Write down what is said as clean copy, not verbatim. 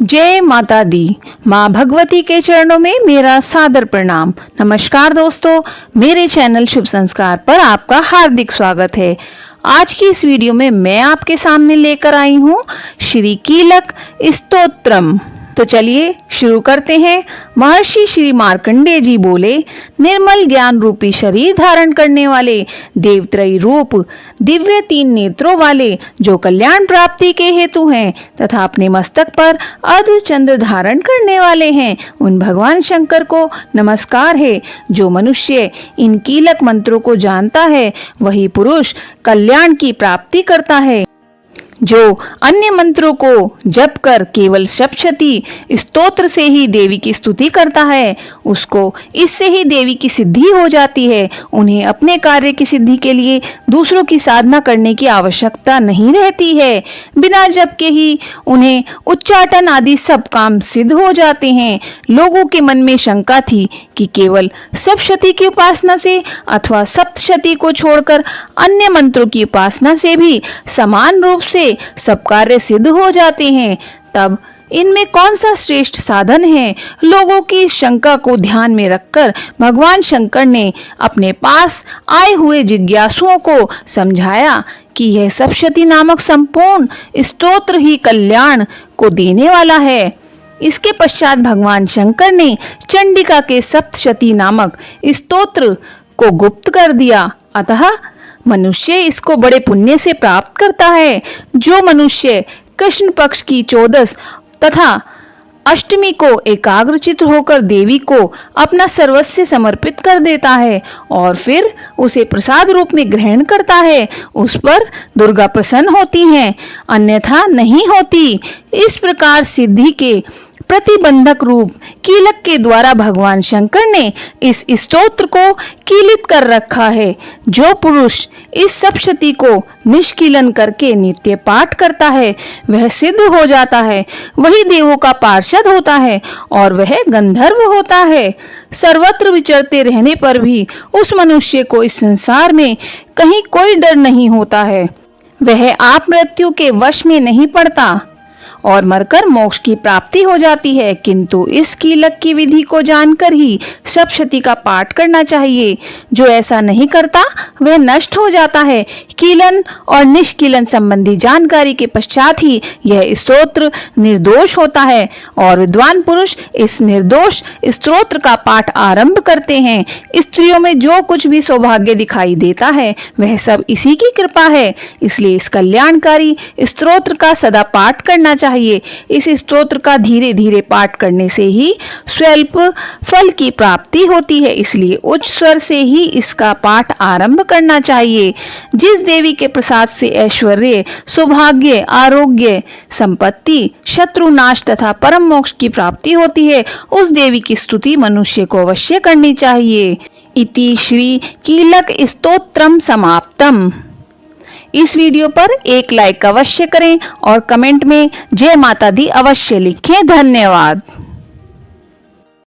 जय माता दी। माँ भगवती के चरणों में मेरा सादर प्रणाम। नमस्कार दोस्तों, मेरे चैनल शुभ संस्कार पर आपका हार्दिक स्वागत है। आज की इस वीडियो में मैं आपके सामने लेकर आई हूँ श्री कीलक स्तोत्रम। तो चलिए शुरू करते हैं। महर्षि श्री मार्कंडेय जी बोले, निर्मल ज्ञान रूपी शरीर धारण करने वाले, देवत्रयी रूप दिव्य 3 नेत्रों वाले, जो कल्याण प्राप्ति के हेतु हैं तथा अपने मस्तक पर अर्ध चंद्र धारण करने वाले हैं, उन भगवान शंकर को नमस्कार है। जो मनुष्य इन कीलक मंत्रों को जानता है, वही पुरुष कल्याण की प्राप्ति करता है। जो अन्य मंत्रों को जप कर केवल सप्तशती स्तोत्र से ही देवी की स्तुति करता है, उसको इससे ही देवी की सिद्धि हो जाती है। उन्हें अपने कार्य की सिद्धि के लिए दूसरों की साधना करने की आवश्यकता नहीं रहती है। बिना जप के ही उन्हें उच्चाटन आदि सब काम सिद्ध हो जाते हैं। लोगों के मन में शंका थी कि केवल सप्तशती की उपासना से अथवा सप्तशती को छोड़कर अन्य मंत्रों की उपासना से भी समान रूप से सब कार्य सिद्ध हो जाते हैं, तब इनमें कौन सा श्रेष्ठ साधन है? लोगों की शंका को ध्यान में रखकर भगवान शंकर ने अपने पास आए हुए जिज्ञासुओं को समझाया कि यह सप्तशती नामक संपूर्ण स्तोत्र ही कल्याण को देने वाला है। इसके पश्चात भगवान शंकर ने चंडिका के सप्तशती नामक स्तोत्र को गुप्त कर दिया। अतः मनुष्य इसको बड़े पुण्य से प्राप्त करता है। जो मनुष्य कृष्ण पक्ष की 14 तथा अष्टमी को एकाग्रचित्त होकर देवी को अपना सर्वस्व समर्पित कर देता है और फिर उसे प्रसाद रूप में ग्रहण करता है, उस पर दुर्गा प्रसन्न होती हैं, अन्यथा नहीं होती। इस प्रकार सिद्धि के प्रतिबंधक रूप कीलक के द्वारा भगवान शंकर ने इस स्तोत्र को कीलित कर रखा है। जो पुरुष इस सप्तशती को निष्कीलन करके नित्य पाठ करता है, वह सिद्ध हो जाता है, वही देवों का पार्षद होता है और वह गंधर्व होता है। सर्वत्र विचरते रहने पर भी उस मनुष्य को इस संसार में कहीं कोई डर नहीं होता है। वह आप मृत्यु के वश में नहीं पड़ता और मरकर मोक्ष की प्राप्ति हो जाती है। किंतु इस कीलक की विधि को जानकर ही सप्तशती का पाठ करना चाहिए। जो ऐसा नहीं करता वह नष्ट हो जाता है। कीलन और निष्कीलन संबंधी जानकारी के पश्चात ही यह स्तोत्र निर्दोष होता है और विद्वान पुरुष इस निर्दोष स्तोत्र का पाठ आरंभ करते हैं। स्त्रियों में जो कुछ भी सौभाग्य दिखाई देता है, वह सब इसी की कृपा है। इसलिए इस कल्याणकारी स्तोत्र का सदा पाठ करना चाहिए। इस स्तोत्र का धीरे धीरे पाठ करने से ही स्वल्प फल की प्राप्ति होती है। इसलिए उच्च स्वर से ही इसका पाठ आरंभ करना चाहिए। जिस देवी के प्रसाद से ऐश्वर्य, सौभाग्य, आरोग्य, संपत्ति, शत्रु नाश तथा परम मोक्ष की प्राप्ति होती है, उस देवी की स्तुति मनुष्य को अवश्य करनी चाहिए। इति श्री कीलक स्तोत्रम समाप्तम। इस वीडियो पर एक लाइक अवश्य करें और कमेंट में जय माता दी अवश्य लिखें। धन्यवाद।